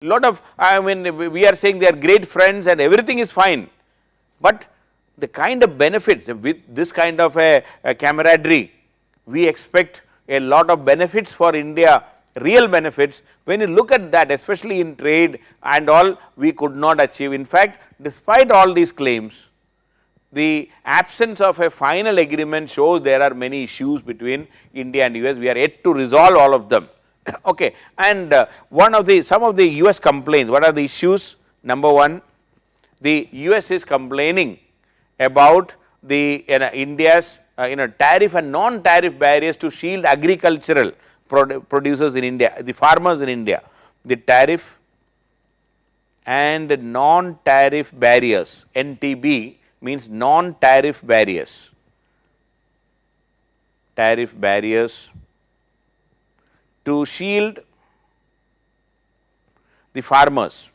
lot of, I mean, we are saying they are great friends and everything is fine, but the kind of benefits with this kind of a camaraderie, we expect a lot of benefits for India, real benefits. When you look at that, especially in trade and all, we could not achieve. In fact, despite all these claims, the absence of a final agreement shows there are many issues between India and US. We are yet to resolve all of them. Okay. And some of the US complaints, what are the issues? Number one, the US is complaining about the India's tariff and non-tariff barriers to shield agricultural producers in India, the farmers in India. The tariff and non-tariff barriers, NTB means non-tariff barriers, tariff barriers to shield the farmers,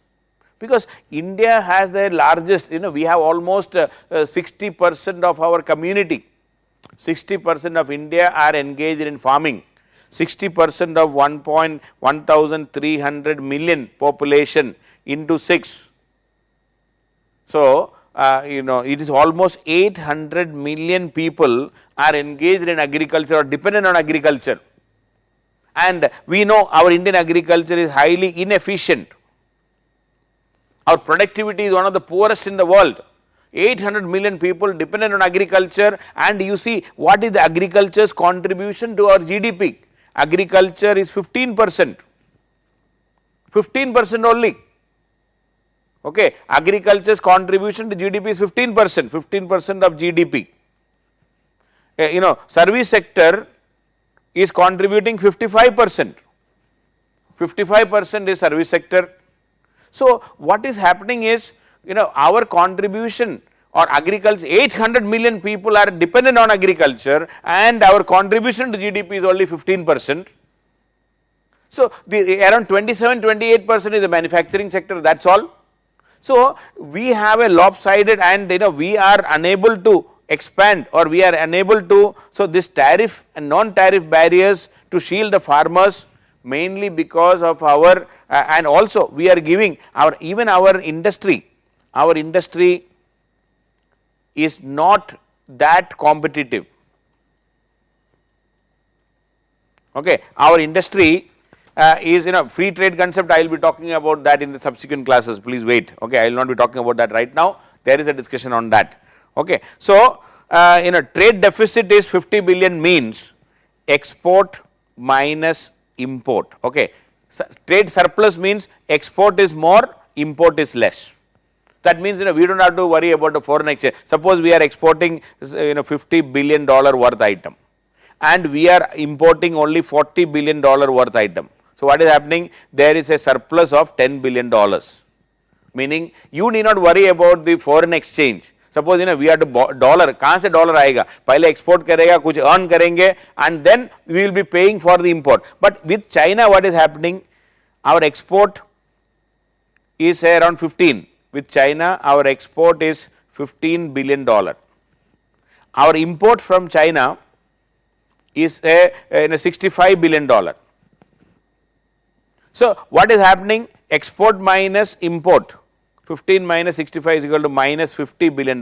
because India has the largest, we have almost 60% of our community, 60% of India are engaged in farming, 60% of 1,300 million population into 6. So, it is almost 800 million people are engaged in agriculture or dependent on agriculture, and we know our Indian agriculture is highly inefficient. Our productivity is one of the poorest in the world. 800 million people dependent on agriculture, and you see what is the agriculture's contribution to our GDP. Agriculture is 15%, 15% only. Okay, agriculture's contribution to GDP is 15%, 15% of GDP. Service sector is contributing 55%, 55% is service sector. So, what is happening is, our contribution or agriculture, 800 million people are dependent on agriculture and our contribution to GDP is only 15%. So, around 27-28% is the manufacturing sector, that is all. So, we have a lopsided, and we are unable to expand, or we are unable to, so this tariff and non-tariff barriers to shield the farmers, mainly because of our and also we are giving even our industry is not that competitive. Okay, our industry is free trade concept. I will be talking about that in the subsequent classes, please wait. Okay, I will not be talking about that right now, there is a discussion on that. Okay. So, trade deficit is 50 billion means export minus import. Okay. Trade surplus means export is more, import is less. That means we do not have to worry about the foreign exchange. Suppose we are exporting $50 billion worth item and we are importing only $40 billion worth item. So, what is happening? There is a surplus of $10 billion, meaning you need not worry about the foreign exchange. Suppose we have to dollar, कहाँ से dollar आएगा? पहले export करेगा, कुछ earn करेंगे, and then we will be paying for the import. But with China, what is happening? Our export is around 15. With China, our export is $15 billion. Our import from China is $65 billion. So, what is happening? Export minus import, 15 minus 65 is equal to minus $50 billion.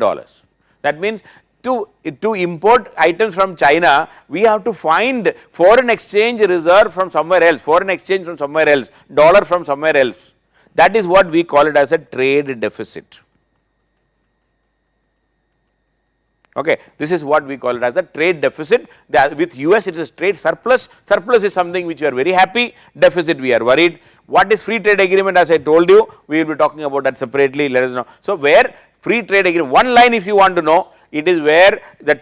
That means, to import items from China, we have to find foreign exchange reserve from somewhere else, foreign exchange from somewhere else, dollar from somewhere else. That is what we call it as a trade deficit. Okay. This is what we call it as a trade deficit. With US it is trade surplus. Surplus is something which we are very happy, deficit we are worried. What is free trade agreement? As I told you, we will be talking about that separately, let us know. So, where free trade agreement, one line if you want to know, it is where the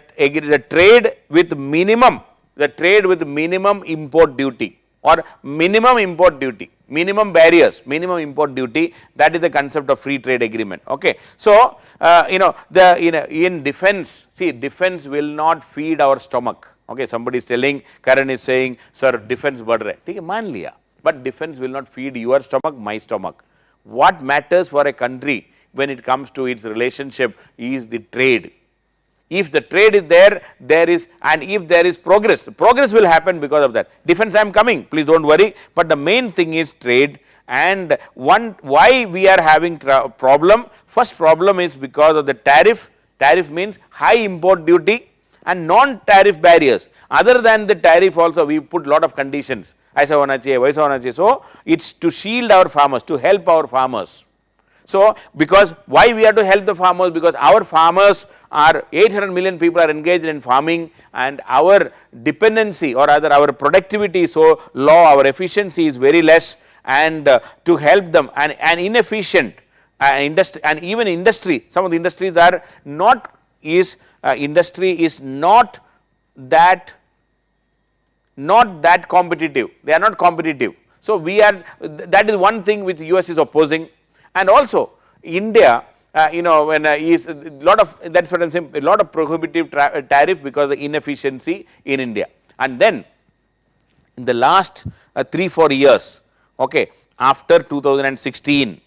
trade with minimum import duty or minimum import duty, minimum barriers, minimum import duty, that is the concept of free trade agreement. Okay. So, in defense, see, defense will not feed our stomach. Okay. Somebody is telling, Karan is saying, sir, defense बढ़ रहा है, ठीक है, मान लिया, but defense will not feed your stomach, my stomach. What matters for a country when it comes to its relationship is the trade. If the trade is there, there is, and if there is progress will happen because of that. Defense I am coming, please do not worry, but the main thing is trade. And one, why we are having problem? First problem is because of the tariff. Tariff means high import duty and non-tariff barriers. Other than the tariff also we put lot of conditions. ऐसा होना चाहिए, वैसा होना चाहिए. So it's to shield our farmers, to help our farmers. So because why we have to help the farmers? Because our farmers are 800 million people are engaged in farming, and our dependency or rather our productivity is so low, our efficiency is very less, and to help them, and inefficient industry, and even industry, some of the industries are not industry is not that competitive, they are not competitive. So we are, that is one thing which US is opposing. And also India, when is a lot of, that is what I am saying, a lot of prohibitive tariff because of the inefficiency in India. And then in the last 3-4 years, okay, after 2016,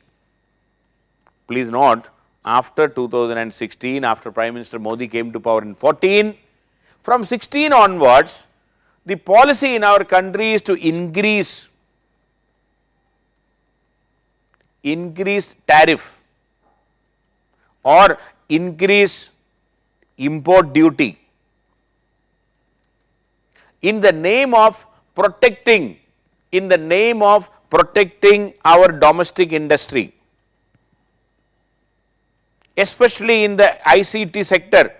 please note, after 2016, after Prime Minister Modi came to power in 14, from 16 onwards, the policy in our country is to increase tariff or increase import duty in the name of protecting, our domestic industry, especially in the ICT sector,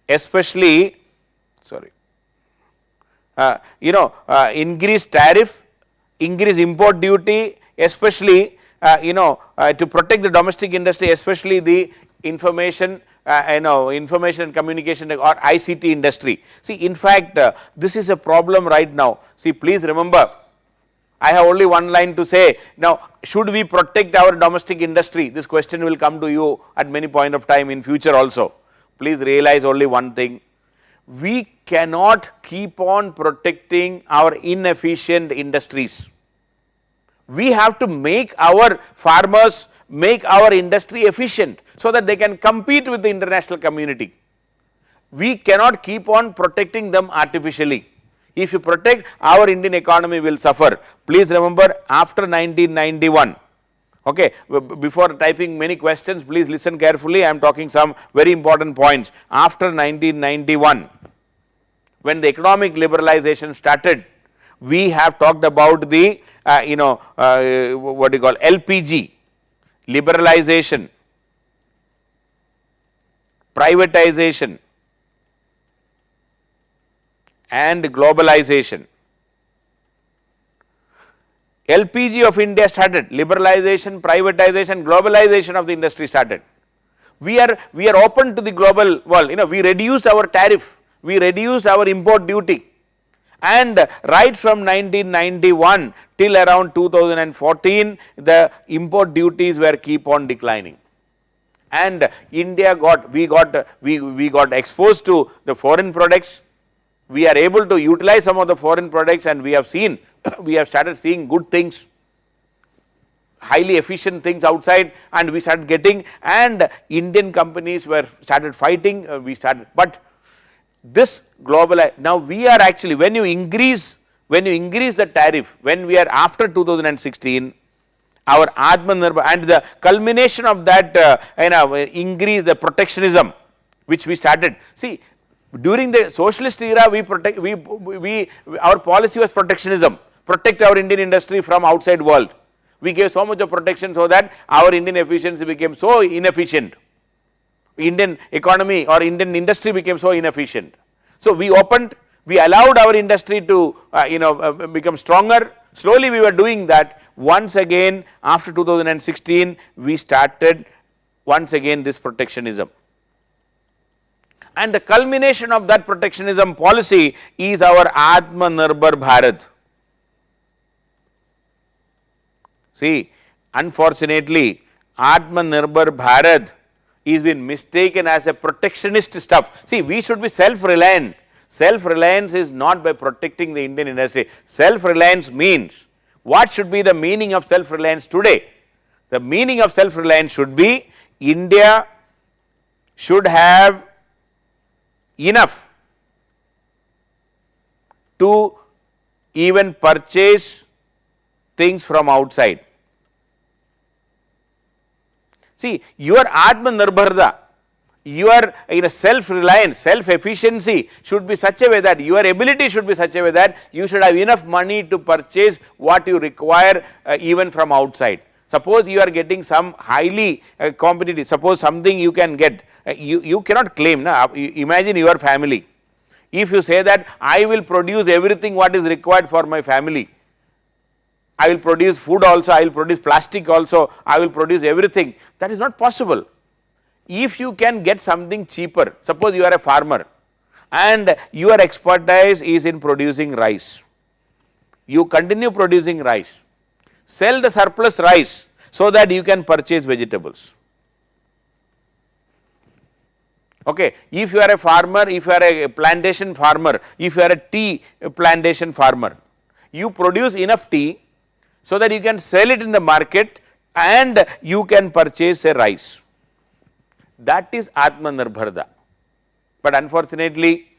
especially, sorry, increase tariff, increase import duty, especially to protect the domestic industry, especially the information information and communication or ICT industry. See, in fact, this is a problem right now. See, please remember, I have only one line to say. Now, should we protect our domestic industry? This question will come to you at many point of time in future also. Please realize only one thing. We cannot keep on protecting our inefficient industries. We have to make our farmers, make our industry efficient so that they can compete with the international community. We cannot keep on protecting them artificially. If you protect, our Indian economy will suffer. Please remember, after 1991, okay, before typing many questions, please listen carefully, I am talking some very important points. After 1991, when the economic liberalization started, we have talked about the what you call LPG, liberalization, privatization and globalization. LPG of India started, liberalization, privatization, globalization of the industry started. We are open to the global world, we reduced our tariff, we reduced our import duty, and right from 1991 till around 2014, the import duties were keep on declining, and India we got exposed to the foreign products. We are able to utilize some of the foreign products, and we have seen, we have started seeing good things, highly efficient things outside, and we started getting, and Indian companies were started fighting, but this global, now we are actually, when you increase the tariff, when we are after 2016, our Atmanirbhar, and the culmination of that increase the protectionism which we started. See, during the socialist era, our policy was protectionism, protect our Indian industry from outside world. We gave so much of protection so that our Indian efficiency became so inefficient. Indian economy or Indian industry became so inefficient. So we allowed our industry to become stronger. Slowly we were doing that. Once again, after 2016, we started once again this protectionism. And the culmination of that protectionism policy is our Atmanirbhar Bharat. See, unfortunately, Atmanirbhar Bharat is been mistaken as a protectionist stuff. See, we should be self-reliant. Self-reliance is not by protecting the Indian industry. Self-reliance means, what should be the meaning of self-reliance today? The meaning of self-reliance should be, India should have enough to even purchase things from outside. See, your Atmanirbharta, your self-reliance, self-efficiency should be such a way that your ability should be such a way that you should have enough money to purchase what you require even from outside. Suppose you are getting some highly competitive, suppose something you can get, you cannot claim, na? Imagine your family. If you say that I will produce everything what is required for my family, I will produce food also, I will produce plastic also, I will produce everything, that is not possible. If you can get something cheaper, suppose you are a farmer and your expertise is in producing rice, you continue producing rice, sell the surplus rice so that you can purchase vegetables. Okay. If you are a farmer, if you are a plantation farmer, if you are a tea plantation farmer, you produce enough tea so that you can sell it in the market and you can purchase a rice. That is Atmanirbharta. But unfortunately,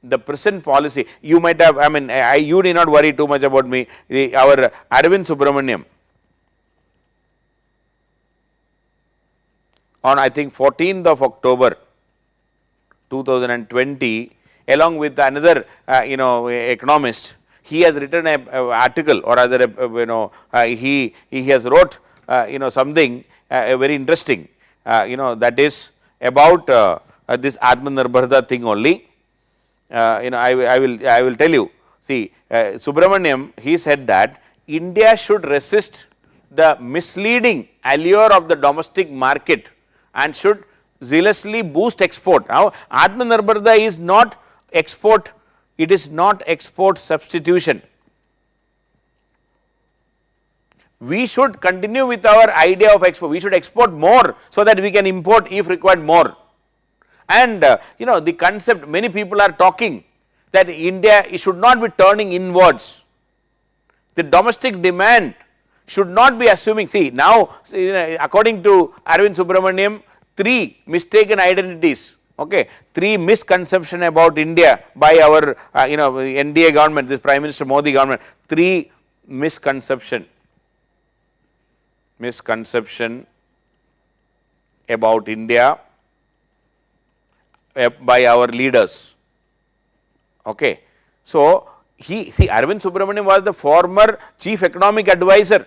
the present policy, you might have, you need not worry too much about me, our Arvind Subramaniam, on I think 14th of October 2020, along with another economist, he has written an article, or rather he has wrote something very interesting, that is about this Atmanirbharta thing only. I will tell you. See, Subramaniam, he said that India should resist the misleading allure of the domestic market and should zealously boost export. Now, Atmanirbharta is not export, it is not export substitution. We should continue with our idea of export, we should export more so that we can import if required more. And the concept, many people are talking that India should not be turning inwards. The domestic demand should not be assuming, see now according to Arvind Subramaniam, 3 mistaken identities, okay, 3 misconception about India by our NDA government, this Prime Minister Modi government, 3 misconception about India by our leaders. Okay. So, Arvind Subramaniam was the former chief economic advisor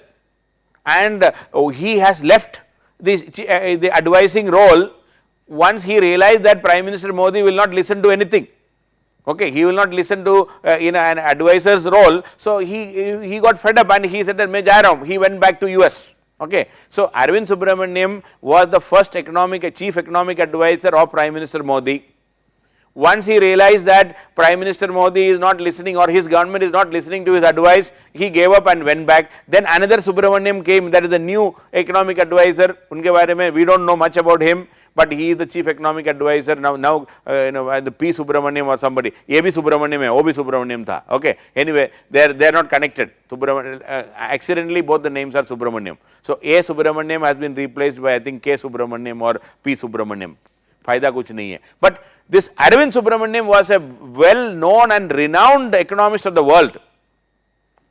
and he has left the advising role once he realized that Prime Minister Modi will not listen to anything. Okay, he will not listen to an advisor's role. So, he got fed up and he said that main ja raha hu. He went back to US. Okay. So, Arvind Subramaniam was the first chief economic advisor of Prime Minister Modi. Once he realized that Prime Minister Modi is not listening or his government is not listening to his advice, he gave up and went back. Then another Subramaniam came, that is the new economic advisor. Unke baare mein we don't know much about him, but he is the chief economic advisor now. The P Subramaniam or somebody, A B Subramaniam hai, O B Subramaniam tha. Okay. Anyway, they are not connected. Accidentally both the names are Subramaniam. So A Subramaniam has been replaced by I think K Subramaniam or P Subramaniam. फायदा कुछ नहीं है. But this Arvind Subramaniam was a well known and renowned economist of the world,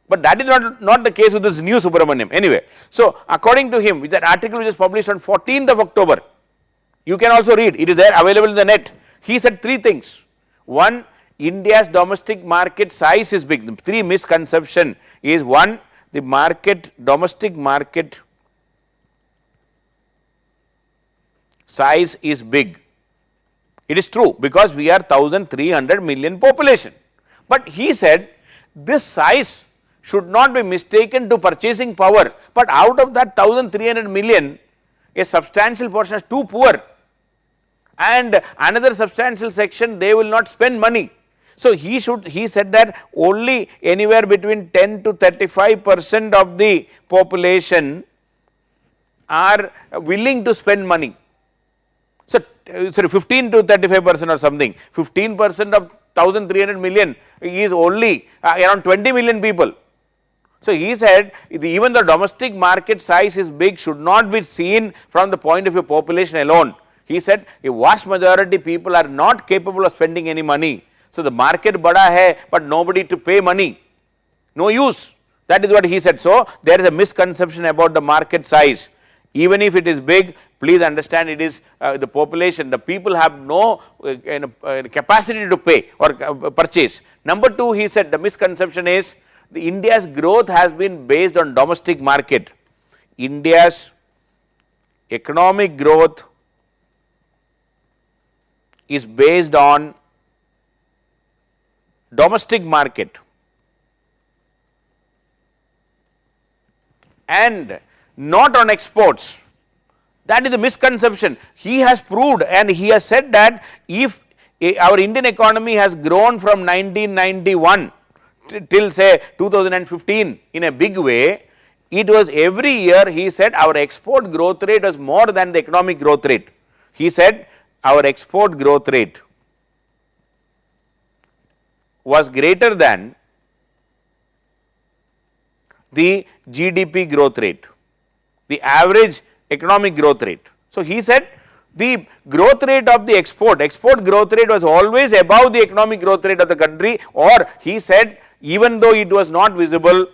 but that is not the case with this new Subramaniam. Anyway, so according to him, with that article which is published on 14th of October, you can also read, it is there available in the net. He said 3 things. 1, India's domestic market size is big. The 3 misconception is 1, the domestic market size is big. It is true because we are 1300 million population, but he said this size should not be mistaken to purchasing power, but out of that 1300 million, a substantial portion is too poor and another substantial section they will not spend money. So, he said that only anywhere between 10 to 35% of the population are willing to spend money. So, 15 to 35% or something, 15% of 1300 million is only around 20 million people. So, he said even the domestic market size is big should not be seen from the point of view of population alone, He said a vast majority people are not capable of spending any money. So, the market bada hai, but nobody to pay money, no use. That is what he said. So, there is a misconception about the market size. Even if it is big, please understand it is the population, the people have no capacity to pay or purchase. Number 2, he said the misconception is the India's growth has been based on domestic market. India's economic growth is based on domestic market and not on exports. That is the misconception. He has proved and he has said that if our Indian economy has grown from 1991 till say 2015 in a big way, it was every year he said our export growth rate was more than the economic growth rate. He said our export growth rate was greater than the GDP growth rate, the average economic growth rate. So, he said the growth rate of the export growth rate was always above the economic growth rate of the country, or he said even though it was not visible.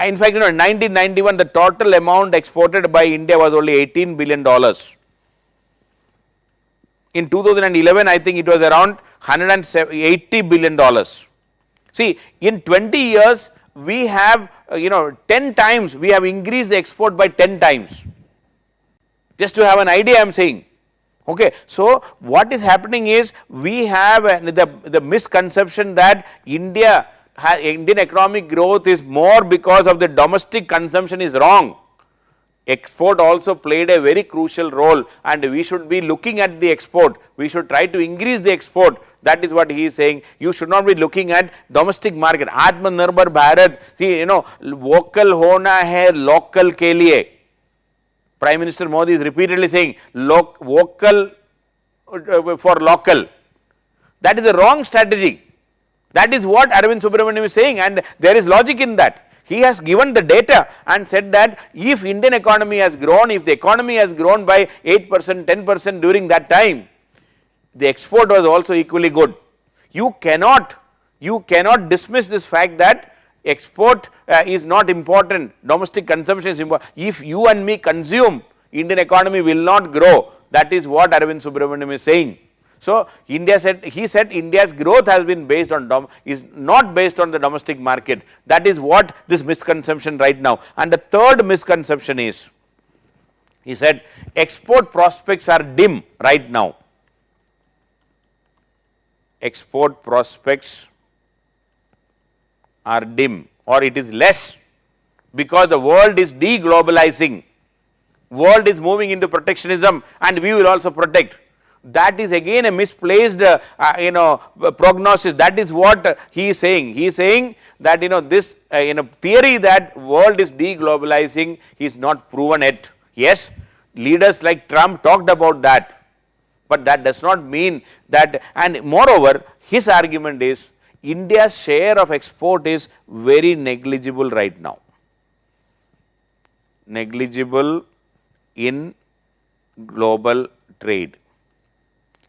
In fact, in 1991 the total amount exported by India was only $18 billion. In 2011 I think it was around $180 billion. See, in 20 years we have 10 times, we have increased the export by 10 times. Just to have an idea I am saying. Okay. So, what is happening is we have the misconception that Indian economic growth is more because of the domestic consumption is wrong. Export also played a very crucial role and we should be looking at the export, we should try to increase the export. That is what he is saying. You should not be looking at domestic market. Atmanirbhar Bharat, see vocal hona hai local ke liye. Prime Minister Modi is repeatedly saying vocal for local. That is the wrong strategy. That is what Arvind Subramanian is saying and there is logic in that. He has given the data and said that if Indian economy has grown, if the economy has grown by 8%, 10% during that time, the export was also equally good. You cannot dismiss this fact that export is not important, domestic consumption is important. If you and me consume, Indian economy will not grow. That is what Arvind Subramanian is saying. So, he said India's growth has been based on is not based on the domestic market. That is what this misconception right now. And the third misconception is, he said export prospects are dim right now. Export prospects are dim or it is less because the world is deglobalizing, world is moving into protectionism and we will also protect. That is again a misplaced prognosis. That is what he is saying. He is saying that this theory that world is deglobalizing is not proven yet. Yes, leaders like Trump talked about that, but that does not mean that, and moreover his argument is India's share of export is very negligible right now, negligible in global trade.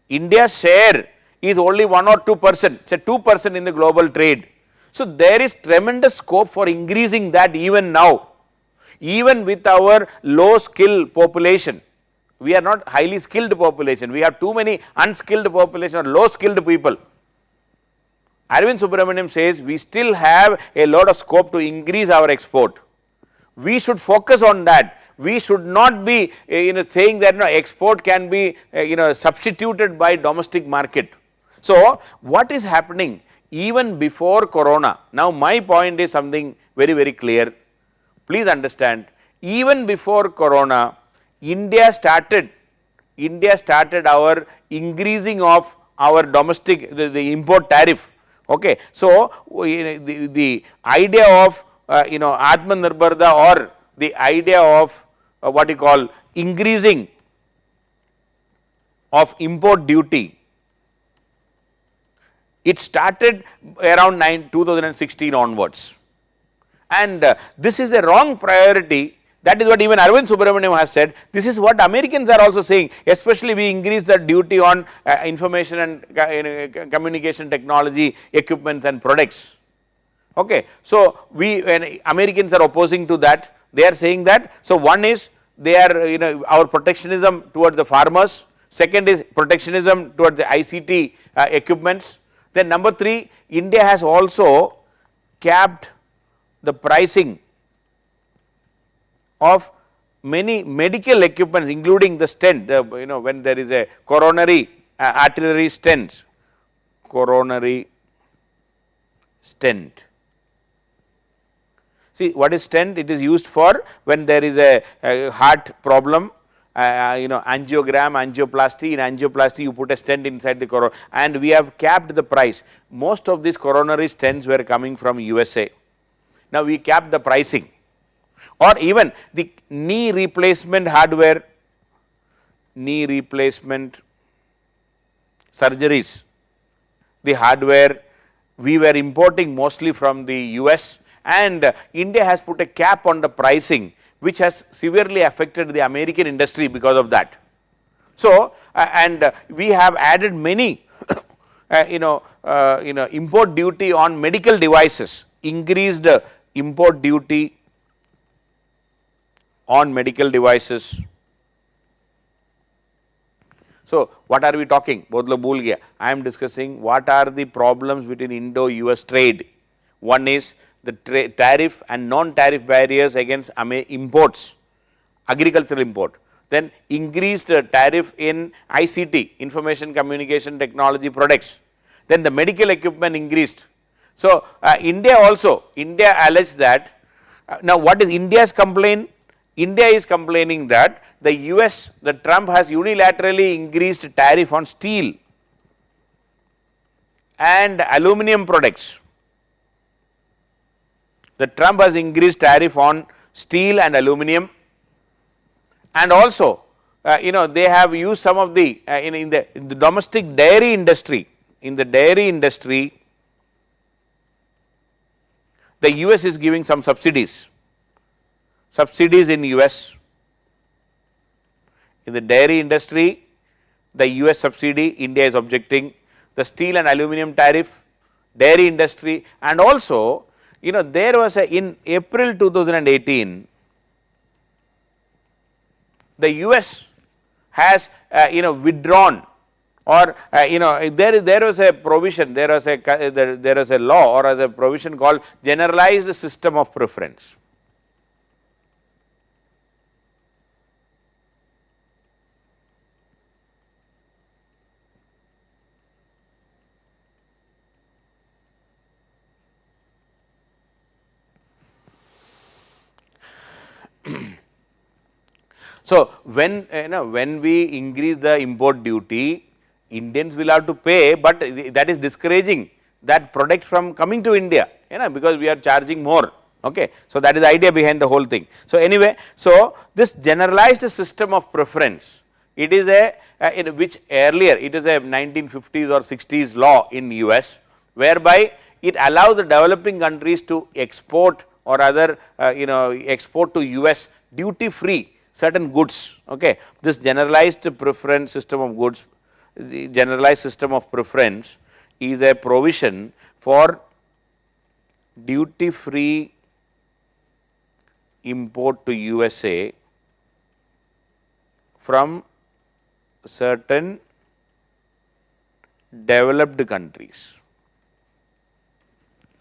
India's share is only 1 or 2%, say 2% in the global trade. So, there is tremendous scope for increasing that even now, even with our low skill population. We are not highly skilled population, we have too many unskilled population or low skilled people. Arvind Subramanian says we still have a lot of scope to increase our export. We should focus on that. We should not be saying that export can be substituted by domestic market. So, what is happening even before corona? Now, my point is something very, very clear. Please understand, even before corona, India started our increasing of our domestic the import tariff. Okay. So, the idea of Atmanirbharta or the idea of what you call increasing of import duty, it started around 2016 onwards, and this is a wrong priority That is what even Arvind Subramaniam has said. This is what Americans are also saying, especially we increase the duty on information and communication technology equipments and products. Okay. So, when Americans are opposing to that, they are saying that. So, one is they are our protectionism towards the farmers, second is protectionism towards the ICT equipments. Then number 3, India has also capped the pricing of many medical equipments, including the stent, when there is a coronary artery stent, coronary stent. See, what is stent? It is used for when there is a heart problem, angiogram, angioplasty. In angioplasty, you put a stent inside the coronary, and we have capped the price. Most of these coronary stents were coming from USA. Now, we capped the pricing, or even the knee replacement hardware, knee replacement surgeries, the hardware we were importing mostly from the US, and India has put a cap on the pricing, which has severely affected the American industry because of that. So, and we have added many import duty on medical devices, increased import duty on medical devices. So, what are we talking? I am discussing what are the problems between Indo-US trade. One is the tariff and non-tariff barriers against imports, agricultural import. Then increased tariff in ICT, information communication technology products. Then the medical equipment increased. So, India alleged that. Now, what is India's complaint? India is complaining that the US, the Trump has unilaterally increased tariff on steel and aluminum products. The Trump has increased tariff on steel and aluminum, and also they have used some of the in the domestic dairy industry. In the dairy industry, the US is giving some subsidies in US. In the dairy industry, the US subsidy, India is objecting. The steel and aluminum tariff, dairy industry, and also there was in April 2018, the US has withdrawn, or there was a provision, there was a law or a provision called generalized system of preference. So, when we increase the import duty, Indians will have to pay, but that is discouraging that product from coming to India, because we are charging more. Okay. So, that is the idea behind the whole thing. So, anyway, so this generalized system of preference, it is which earlier it is a 1950s or 60s law in US, whereby it allows the developing countries to export or other export to US duty free certain goods. Okay. This generalized preference system of goods, the generalized system of preference is a provision for duty free import to USA from certain developed countries.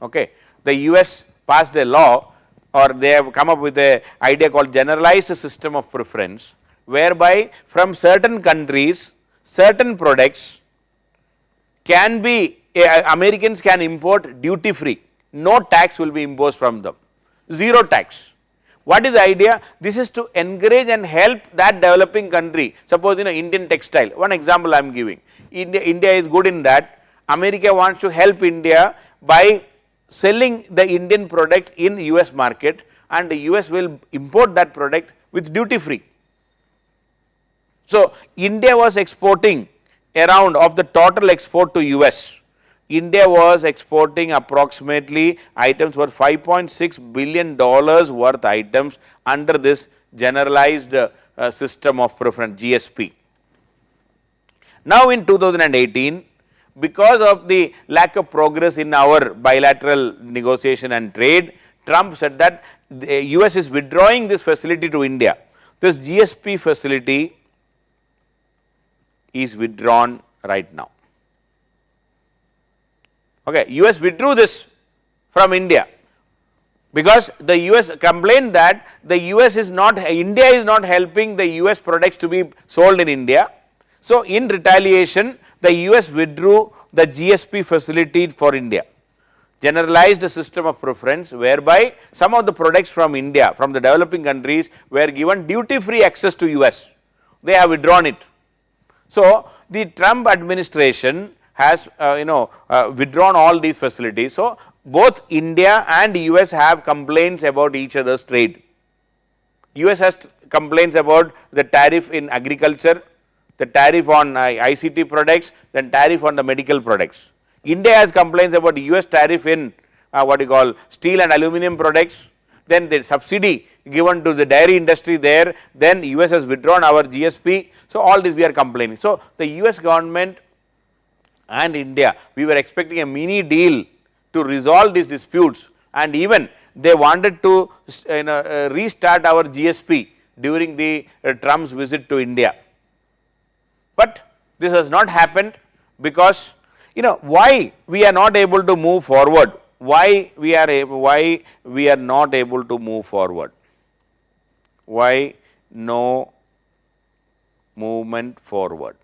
Okay. The US passed a law, or they have come up with a idea called generalized system of preference, whereby from certain countries, certain products can be Americans can import duty free, no tax will be imposed from them, zero tax. What is the idea? This is to encourage and help that developing country. Suppose Indian textile, one example I am giving. India is good in that. America wants to help India by selling the Indian product in US market, and the US will import that product with duty free. So, India was exporting around of the total export to US, India was exporting approximately items worth $5.6 billion worth items under this generalized system of preference GSP. Now in 2018, because of the lack of progress in our bilateral negotiation and trade, Trump said that the US is withdrawing this facility to India. This GSP facility is withdrawn right now. Okay, US withdrew this from India because the US complained that the US is not, India is not helping the US products to be sold in India. So in retaliation, the US withdrew the GSP facility for India, generalized system of preference, whereby some of the products from India, from the developing countries, were given duty free access to US. They have withdrawn it. So the Trump administration has withdrawn all these facilities. So both India and US have complaints about each other's trade. US has complaints about the tariff in agriculture, the tariff on ICT products, then tariff on the medical products. India has complaints about US tariff in steel and aluminum products, then the subsidy given to the dairy industry there, then US has withdrawn our GSP. So all this we are complaining. So the US government and India, we were expecting a mini deal to resolve these disputes, and even they wanted to restart our GSP during the Trump's visit to India. But this has not happened because why we are not able to move forward, why we are not able to move forward, why no movement forward.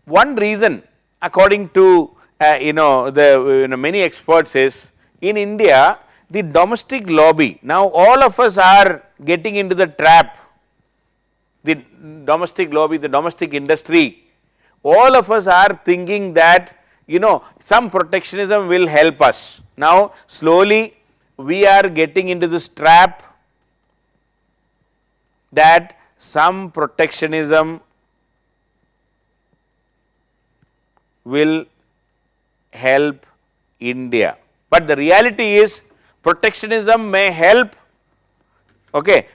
One reason, according to many experts, is in India the domestic lobby. Now all of us are getting into the trap. The domestic lobby, the domestic industry, all of us are thinking that some protectionism will help us. Now slowly we are getting into this trap that some protectionism will help India. But the reality is protectionism may help,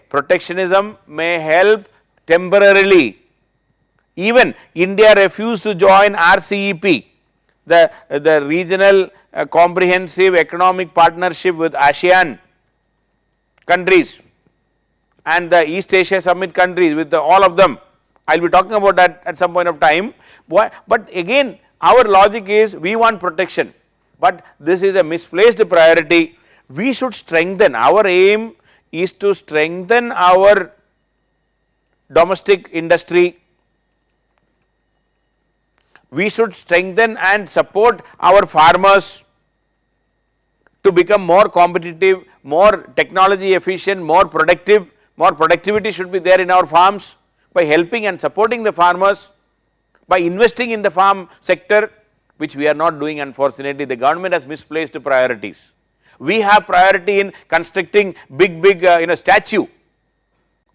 protectionism may help temporarily. Even India refused to join RCEP, the regional comprehensive economic partnership with ASEAN countries and the East Asia Summit countries, with all of them. I will be talking about that at some point of time. But again, our logic is we want protection, but this is a misplaced priority. We should strengthen, our aim is to strengthen our domestic industry. We should strengthen and support our farmers to become more competitive, more technology efficient, more productive. More productivity should be there in our farms by helping and supporting the farmers, by investing in the farm sector, which we are not doing, unfortunately. The government has misplaced priorities. We have priority in constructing big statue.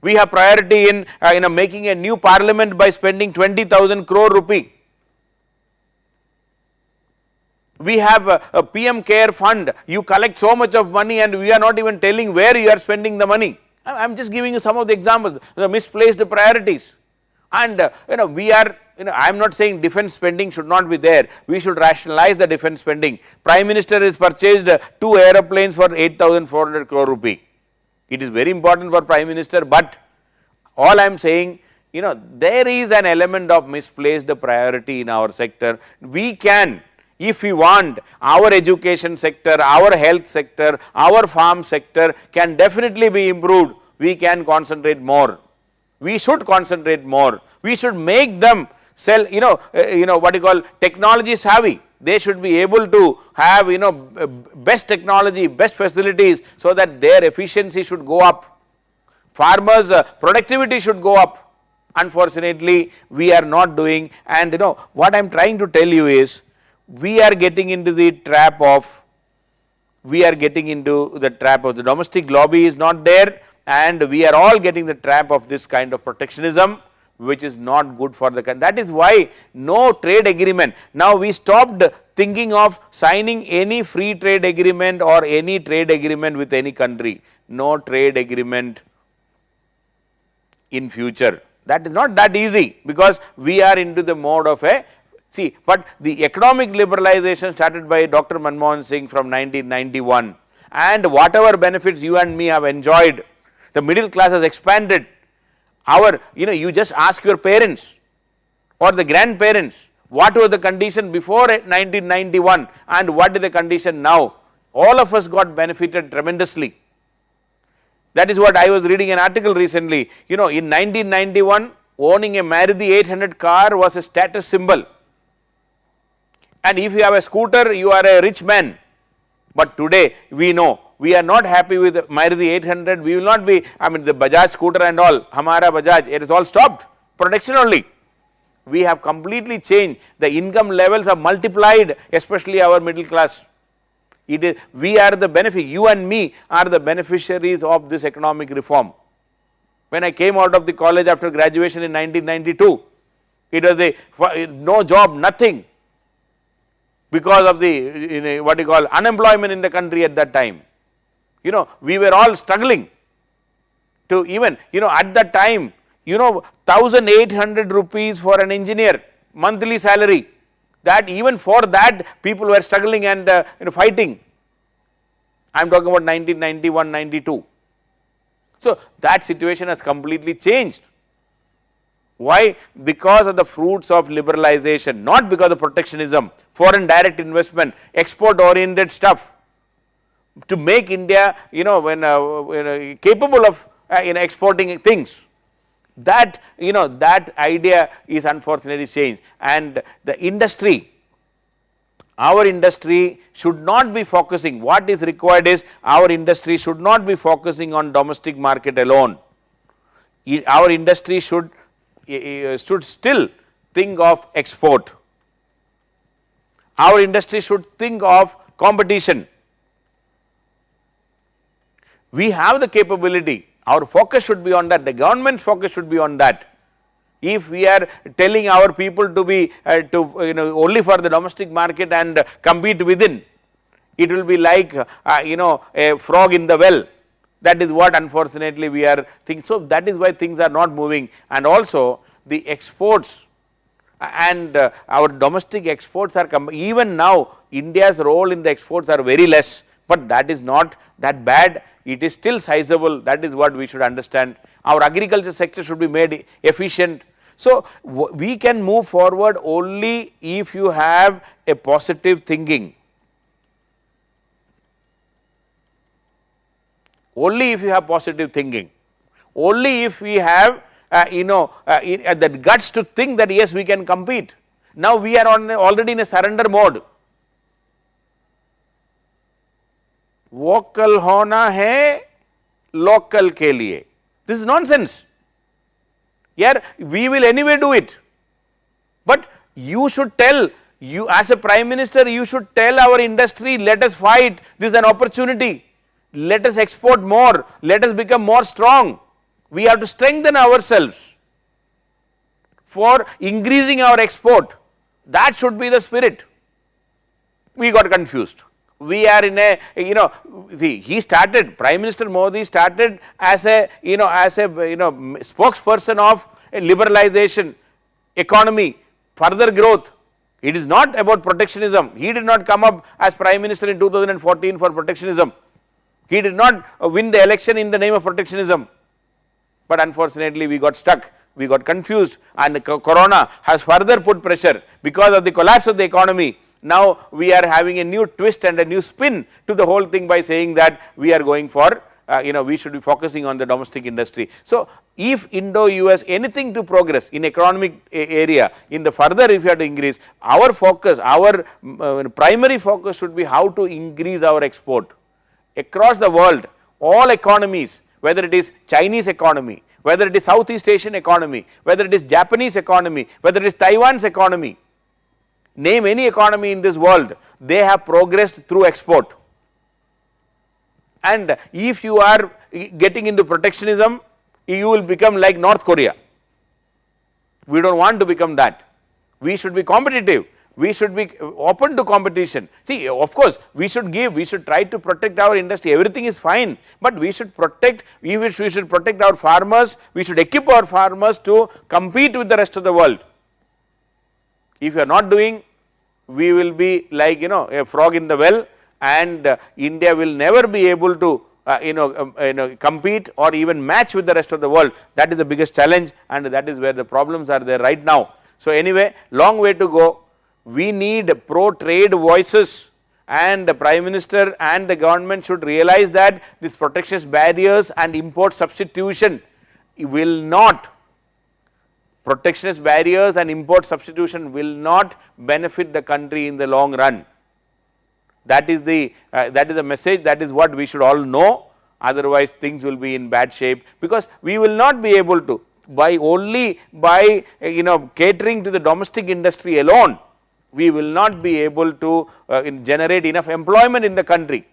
We have priority in making a new parliament by spending 20,000 crore rupee. We have a PM Care fund. You collect so much of money and we are not even telling where you are spending the money. I am just giving you some of the examples, the misplaced priorities. And we are, I am not saying defense spending should not be there. We should rationalize the defense spending. Prime Minister has purchased 2 aeroplanes for 8,400 crore rupee. It is very important for Prime Minister, but all I am saying, there is an element of misplaced priority in our sector. We can, if we want, our education sector, our health sector, our farm sector can definitely be improved. We can concentrate more. We should concentrate more. We should make them sell, technology savvy. They should be able to have, best technology, best facilities, so that their efficiency should go up. Farmers' productivity should go up. Unfortunately, we are not doing, and what I am trying to tell you is, we are getting into the trap of, the domestic lobby is not there, and we are all getting the trap of this kind of protectionism, which is not good for the country. That is why no trade agreement. Now we stopped thinking of signing any free trade agreement or any trade agreement with any country. No trade agreement in future. That is not that easy, because we are into the mode of a see, but the economic liberalization started by Dr. Manmohan Singh from 1991, and whatever benefits you and me have enjoyed, the middle class has expanded. Our, you just ask your parents or the grandparents what was the condition before 1991 and what is the condition now. All of us got benefited tremendously. That is what I was reading an article recently. In 1991, owning a Maruti 800 car was a status symbol. And if you have a scooter, you are a rich man. But today, we know, we are not happy with Maruti 800. We will not be, the Bajaj scooter and all, Hamara Bajaj, it is all stopped. Protection only. We have completely changed. The income levels have multiplied, especially our middle class. We are the benefit, you and me are the beneficiaries of this economic reform. When I came out of the college after graduation in 1992, it was no job, nothing, because of the what you call unemployment in the country at that time. We were all struggling to even, at that time, 1,800 rupees for an engineer, monthly salary. That even for that people were struggling and fighting. I am talking about 1991, 92. So that situation has completely changed. Why? Because of the fruits of liberalization, not because of protectionism, foreign direct investment, export oriented stuff, to make India, capable of exporting things. That, that idea is unfortunately changed, and the industry, our industry should not be focusing. What is required is, our industry should not be focusing on domestic market alone. Our industry should still think of export. Our industry should think of competition. We have the capability. Our focus should be on that. The government's focus should be on that. If we are telling our people to be only for the domestic market and compete within, it will be like a frog in the well. That is what unfortunately we are thinking. So that is why things are not moving, and also the exports and our domestic exports are even now India's role in the exports are very less, but that is not that bad. It is still sizable. That is what we should understand. Our agriculture sector should be made efficient. So we can move forward only if you have a positive thinking. Only if you have positive thinking. Only if we have the guts to think that yes, we can compete. Now we are already in a surrender mode. Vocal hona hai local ke liye. This is nonsense. Yeah, we will anyway do it. But you should tell, you as a Prime Minister, you should tell our industry, let us fight, this is an opportunity. Let us export more, let us become more strong. We have to strengthen ourselves for increasing our export. That should be the spirit. We got confused. We are in a, he started, Prime Minister Modi started as a, spokesperson of a liberalization, economy, further growth. It is not about protectionism. He did not come up as Prime Minister in 2014 for protectionism. He did not win the election in the name of protectionism. But unfortunately, we got stuck, we got confused, and the corona has further put pressure because of the collapse of the economy. Now we are having a new twist and a new spin to the whole thing by saying that we are going for, we should be focusing on the domestic industry. So if Indo-US anything to progress in economic area, in the further if you have to increase, our focus, our primary focus should be how to increase our export. Across the world, all economies, whether it is Chinese economy, whether it is Southeast Asian economy, whether it is Japanese economy, whether it is Taiwan's economy, name any economy in this world, they have progressed through export. And if you are getting into protectionism, you will become like North Korea. We do not want to become that. We should be competitive. We should be open to competition. See, of course, we should try to protect our industry. Everything is fine, but we should protect, we should protect our farmers. We should equip our farmers to compete with the rest of the world. If you are not doing, we will be like, a frog in the well, and India will never be able to compete or even match with the rest of the world. That is the biggest challenge, and that is where the problems are there right now. So anyway, long way to go. We need pro-trade voices, and the Prime Minister and the government should realize that these protectionist barriers and import substitution will not, protectionist barriers and import substitution will not benefit the country in the long run. That is the message, that is what we should all know, otherwise things will be in bad shape, because we will not be able to, only by catering to the domestic industry alone, we will not be able to generate enough employment in the country.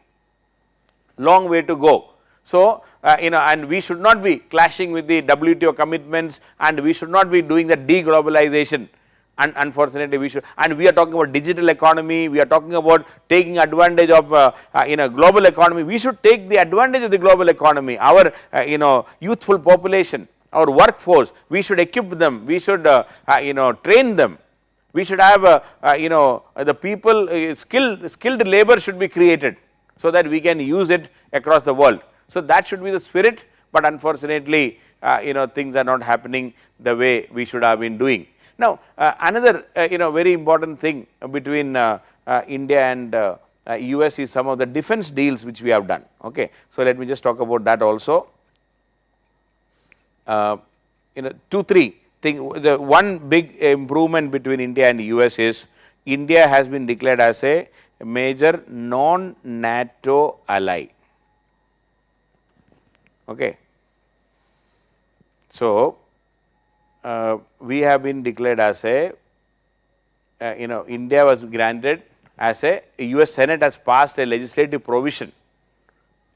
Long way to go. So, and we should not be clashing with the WTO commitments, and we should not be doing the deglobalization. And unfortunately, we should, and we are talking about digital economy, we are talking about taking advantage of global economy. We should take the advantage of the global economy, our youthful population, our workforce, we should equip them, we should train them. We should have the people, skilled labor should be created, so that we can use it across the world. So that should be the spirit, but unfortunately things are not happening the way we should have been doing. Now another very important thing between India and US is some of the defense deals which we have done. Okay. So let me just talk about that also. 2-3 thing. The one big improvement between India and US is India has been declared as a major non-NATO ally. Okay. So we have been declared as a India was granted as a US Senate has passed a legislative provision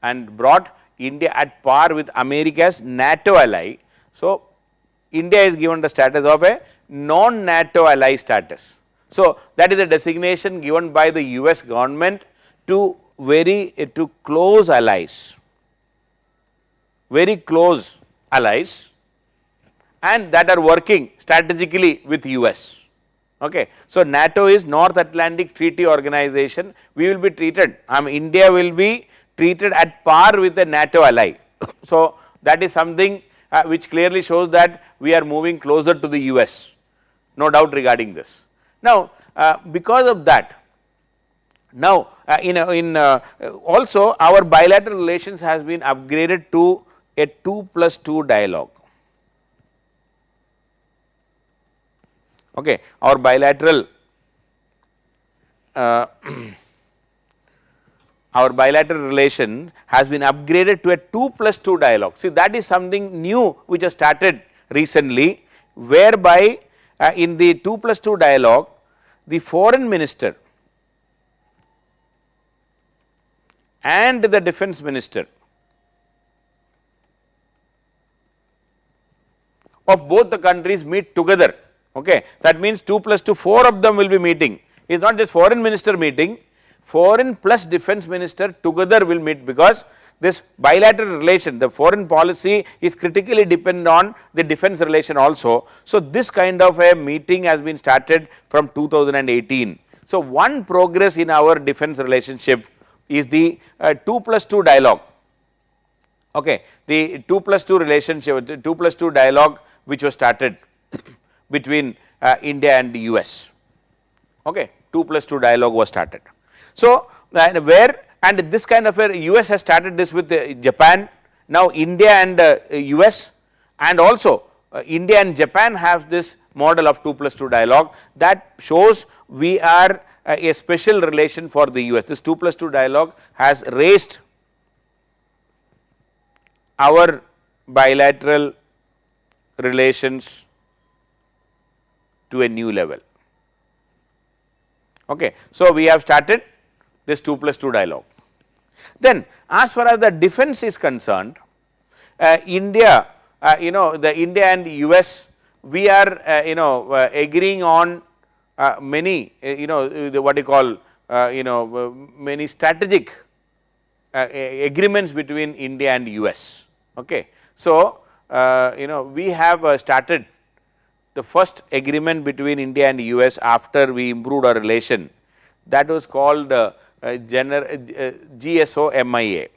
and brought India at par with America's NATO ally. So India is given the status of a non-NATO ally status. So that is a designation given by the US government to close allies, very close allies, and that are working strategically with US. Okay. So NATO is North Atlantic Treaty Organization. We will be treated, India will be treated at par with the NATO ally. So that is something which clearly shows that we are moving closer to the US, no doubt regarding this. Now because of that, now also our bilateral relations has been upgraded to a 2+2 dialogue. Okay. Our bilateral relation has been upgraded to a 2+2 dialogue. See, that is something new which has started recently, whereby in the 2+2 dialogue, the foreign minister and the defense minister of both the countries meet together. Okay. That means 2+2, 4 of them will be meeting. It is not just foreign minister meeting, foreign plus defense minister together will meet, because this bilateral relation, the foreign policy is critically dependent on the defense relation also. So this kind of a meeting has been started from 2018. So one progress in our defense relationship is the 2+2 dialogue. Okay. The 2+2 relationship, the 2+2 dialogue which was started between India and the US. Okay. 2+2 dialogue was started. So and this kind of a US has started this with Japan, now India and US, and also India and Japan have this model of 2+2 dialogue. That shows we are a special relation for the US. This 2+2 dialogue has raised our bilateral relations to a new level. Okay. So we have started this 2+2 dialogue. Then as far as the defense is concerned, India, the India and US we are agreeing on many what you call many strategic agreements between India and US. Okay. So, we have started the first agreement between India and US after we improved our relation, that was called GSO-MIA,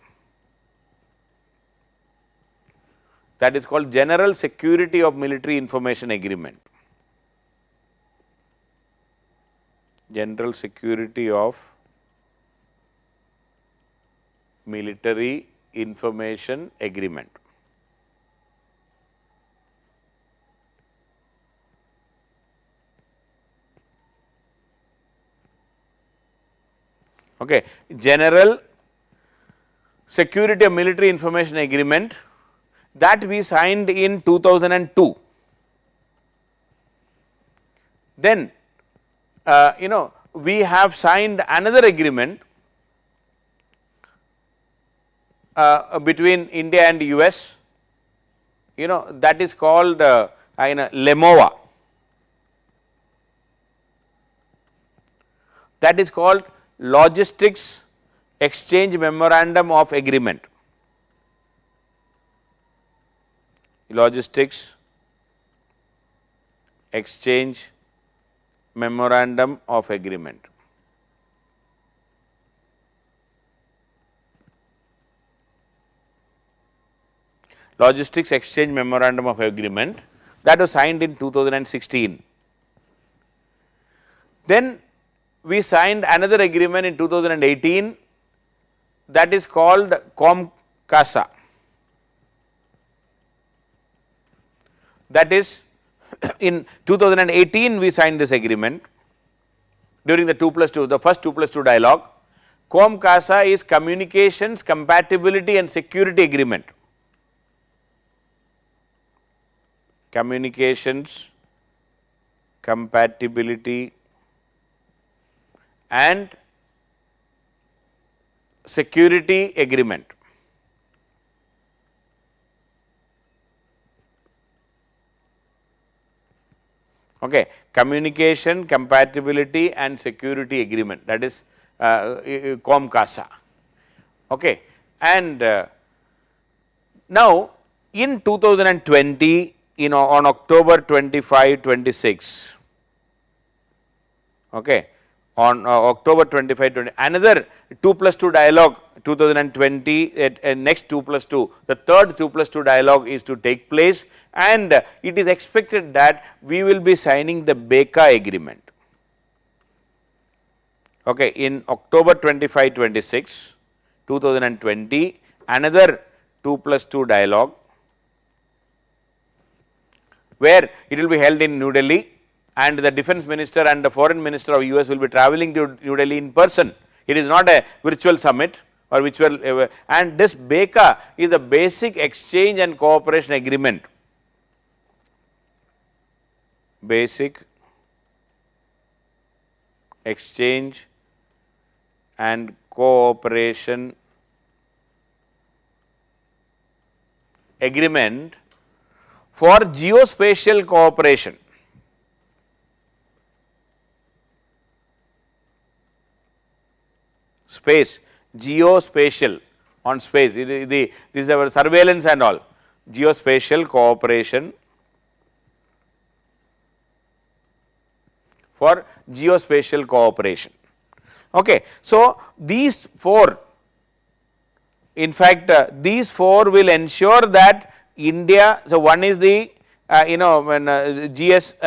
that is called General Security of Military Information Agreement. General Security of Military Information Agreement. Okay. General Security of Military Information Agreement, that we signed in 2002. Then we have signed another agreement between India and US, that is called LEMOA, that is called Logistics Exchange Memorandum of Agreement. Logistics Exchange Memorandum of Agreement. Logistics Exchange Memorandum of Agreement, that was signed in 2016. Then we signed another agreement in 2018, that is called COMCASA. That is in 2018 we signed this agreement during the 2+2, the first 2+2 dialogue. COMCASA is Communications Compatibility and Security Agreement. Communications Compatibility and Security Agreement. Okay. Communication Compatibility and Security Agreement, that is COMCASA. Okay. And now in 2020, on October 25, 26, okay, on October 25, 20, another 2+2 dialogue 2020, next 2+2, the third 2+2 dialogue is to take place, and it is expected that we will be signing the BECA agreement. Okay, in October 25, 26, 2020, another 2+2 dialogue, where it will be held in New Delhi, and the defense minister and the foreign minister of US will be traveling to New Delhi in person. It is not a virtual summit or virtual, and this BECA is a Basic Exchange and Cooperation Agreement. Basic Exchange and Cooperation Agreement for geospatial cooperation. Space, geospatial, on space, this is our surveillance and all, geospatial cooperation for geospatial cooperation. Okay. So, these four, in fact, these four will ensure that India, so one is the GSO-MIA,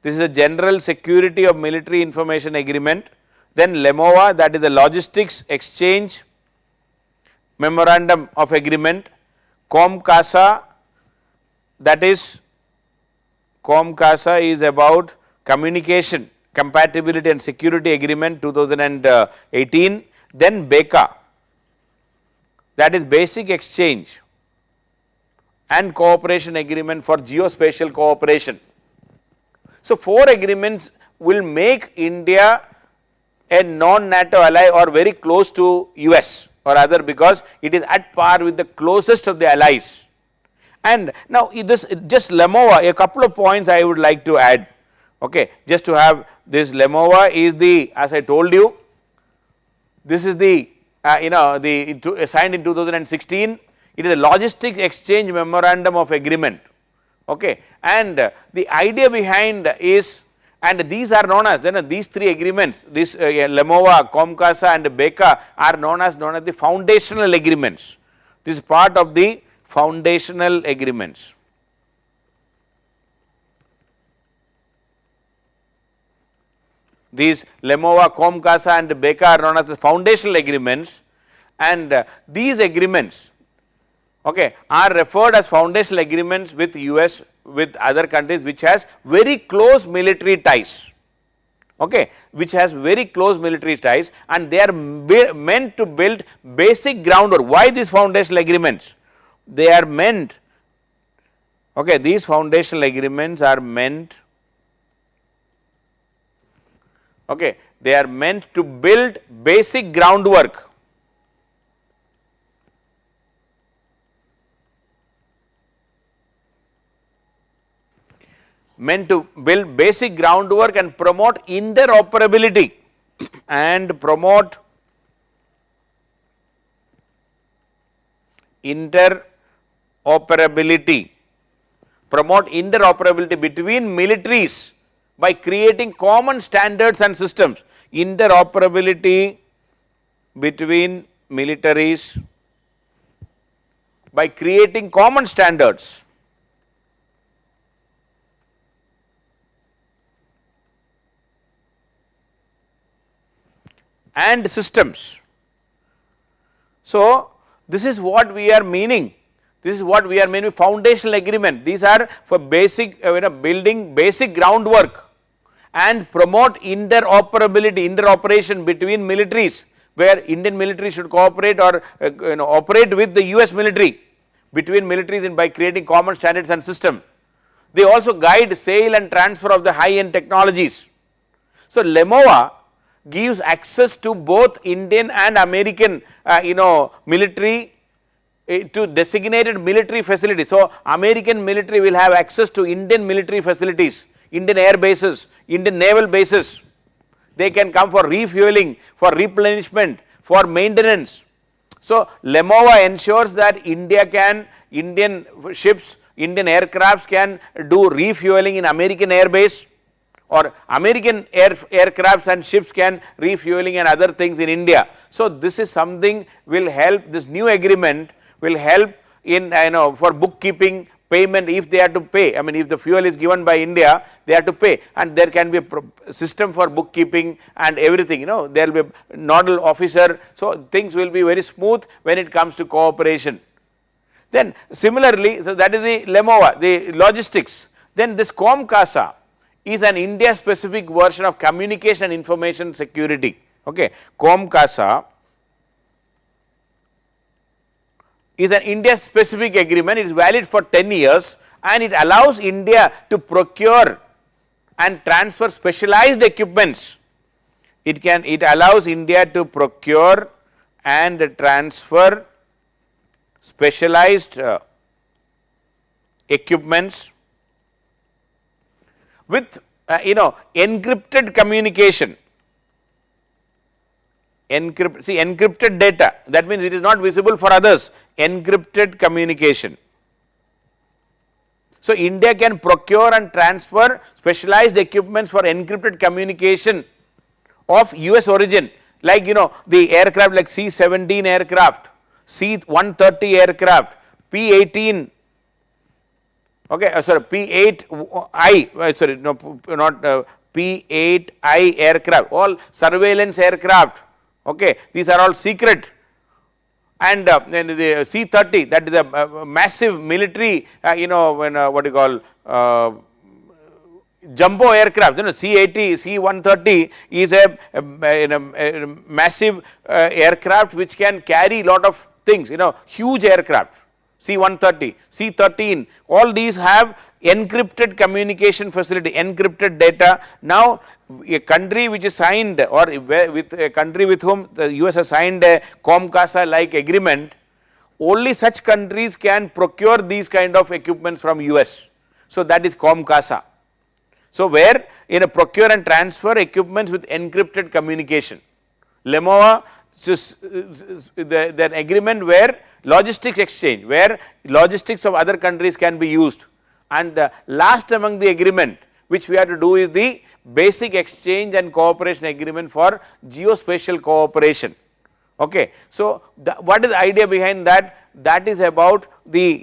this is the General Security of Military Information Agreement. Then LEMOA, that is the Logistics Exchange Memorandum of Agreement. COMCASA, that is COMCASA is about Communication Compatibility and Security Agreement 2018. Then BECA, that is Basic Exchange and Cooperation Agreement for Geospatial Cooperation. So, four agreements will make India a non-NATO ally or very close to US or other, because it is at par with the closest of the allies, And now this just Lemova, a couple of points I would like to add, okay, just to have this Lemova is the, as I told you, this is the signed in 2016, it is a logistics exchange memorandum of agreement, okay, and the idea behind is, and these are known as, these three agreements, this Lemova, Comcasa and Beka are known as the foundational agreements. This is part of the foundational agreements. These Lemova, Comcasa and Beka are known as the foundational agreements, and these agreements, okay, are referred as foundational agreements with US, with other countries which has very close military ties, okay, which has very close military ties, and they are meant to build basic groundwork. Why these foundational agreements? They are meant, okay, these foundational agreements are meant, okay, they are meant to build basic groundwork and promote interoperability and promote interoperability between militaries by creating common standards and systems. Interoperability between militaries by creating common standards and systems. So, this is what we are meaning. This is what we are meaning foundational agreement. These are for basic building basic groundwork and promote interoperation between militaries, where Indian military should cooperate or operate with the US military, between militaries and by creating common standards and system. They also guide sale and transfer of the high end technologies. So, Lemova gives access to both Indian and American military to designated military facilities. So, American military will have access to Indian military facilities, Indian air bases, Indian naval bases. They can come for refueling, for replenishment, for maintenance. So, Lemova ensures that Indian ships, Indian aircrafts can do refueling in American air base, or American aircrafts and ships can refueling and other things in India. So, this is something will help, this new agreement will help in for bookkeeping, payment if they have to pay. I mean, if the fuel is given by India, they have to pay, and there can be a system for bookkeeping and everything, there will be a nodal officer. So, things will be very smooth when it comes to cooperation. Then similarly, so that is the Lemova, the logistics. Then this Comcasa is an India specific version of communication and information security. Okay. Comcasa is an India specific agreement, it is valid for 10 years and it allows India to procure and transfer specialized equipments. It allows India to procure and transfer specialized equipments with encrypted communication. Encrypted data, that means it is not visible for others, encrypted communication. So, India can procure and transfer specialized equipments for encrypted communication of US origin, like the aircraft like C-17 aircraft, C-130 aircraft, P-18, okay, sorry, P-8I, sorry, no, not P-8I aircraft, all surveillance aircraft. Okay, these are all secret, and the C-30, that is a massive military, what you call jumbo aircraft. C-80, C-130 is a massive aircraft which can carry lot of things. Huge aircraft. C-130, C-13, all these have encrypted communication facility, encrypted data. Now, a country which is signed, or with a country with whom the US has signed a Comcasa like agreement, only such countries can procure these kind of equipments from US. So, that is COMCASA. So, where in a procure and transfer equipments with encrypted communication. LEMOA, the agreement where logistics exchange, where logistics of other countries can be used, and the last among the agreement which we have to do is the basic exchange and cooperation agreement for geospatial cooperation. Okay. So, what is the idea behind that? That is about the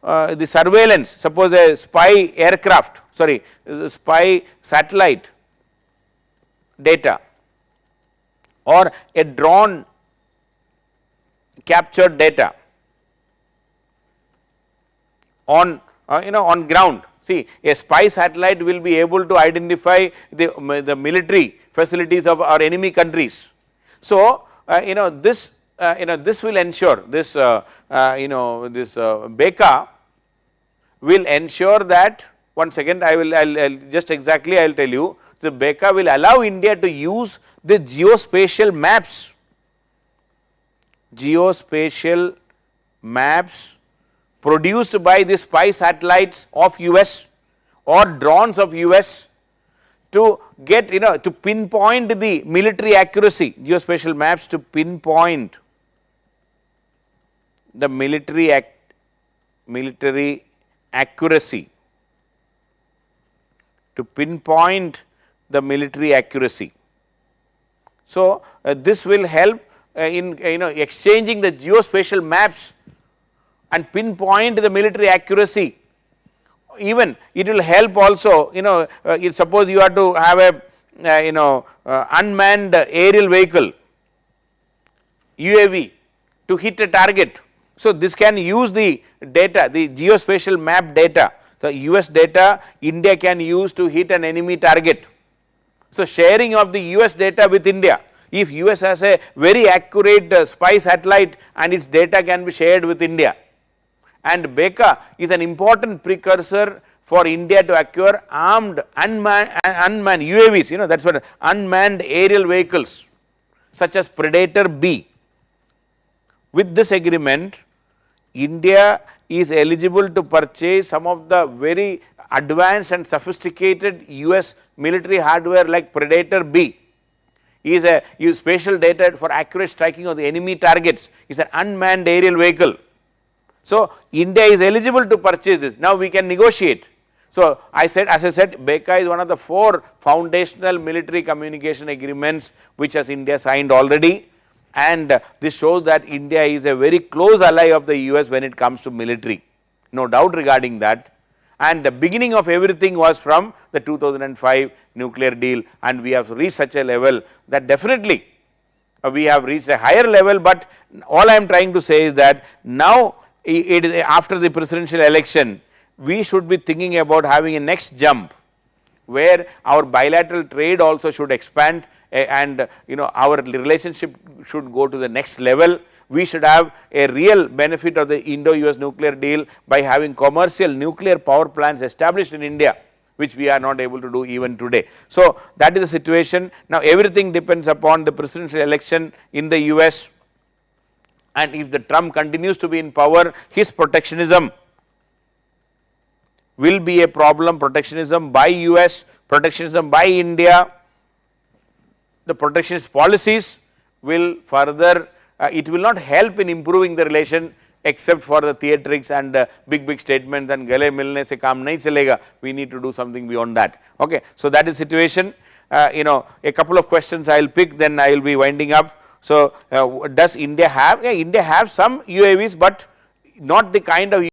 the surveillance. Suppose a spy aircraft, sorry, spy satellite data or a drone captured data on on ground. See, a spy satellite will be able to identify the military facilities of our enemy countries. So, this this will ensure this this BECA will ensure that, one second, I'll just exactly I will tell you, the BECA will allow India to use the geospatial maps produced by the spy satellites of US or drones of US to get to pinpoint the military accuracy, geospatial maps to pinpoint the military accuracy, to pinpoint the military accuracy. So, this will help in exchanging the geospatial maps and pinpoint the military accuracy. Even it will help also, suppose you are to have a unmanned aerial vehicle, UAV, to hit a target. So, this can use the data, the geospatial map data. So, US data India can use to hit an enemy target. So, sharing of the US data with India, if US has a very accurate spy satellite and its data can be shared with India, and BECA is an important precursor for India to acquire armed unmanned UAVs, that is what unmanned aerial vehicles such as Predator B. With this agreement, India is eligible to purchase some of the very advanced and sophisticated US military hardware like Predator B. Is spatial data for accurate striking of the enemy targets, is an unmanned aerial vehicle. So, India is eligible to purchase this. Now, we can negotiate. So, as I said, BECA is one of the 4 foundational military communication agreements which has India signed already, and this shows that India is a very close ally of the US when it comes to military, no doubt regarding that. And the beginning of everything was from the 2005 nuclear deal, and we have reached such a level that definitely we have reached a higher level, but all I am trying to say is that now it is after the presidential election, we should be thinking about having a next jump where our bilateral trade also should expand, and our relationship should go to the next level. We should have a real benefit of the Indo-US nuclear deal by having commercial nuclear power plants established in India, which we are not able to do even today. So, that is the situation. Now, everything depends upon the presidential election in the US, and if the Trump continues to be in power, his protectionism will be a problem. Protectionism by US, protectionism by India, the protectionist policies will further, it will not help in improving the relation except for the theatrics and big statements and gale milne se kaam nahi chalega. We need to do something beyond that. Okay. So, that is situation. A couple of questions I will pick, then I will be winding up. So, does India have? Yeah, India have some UAVs, but not the kind of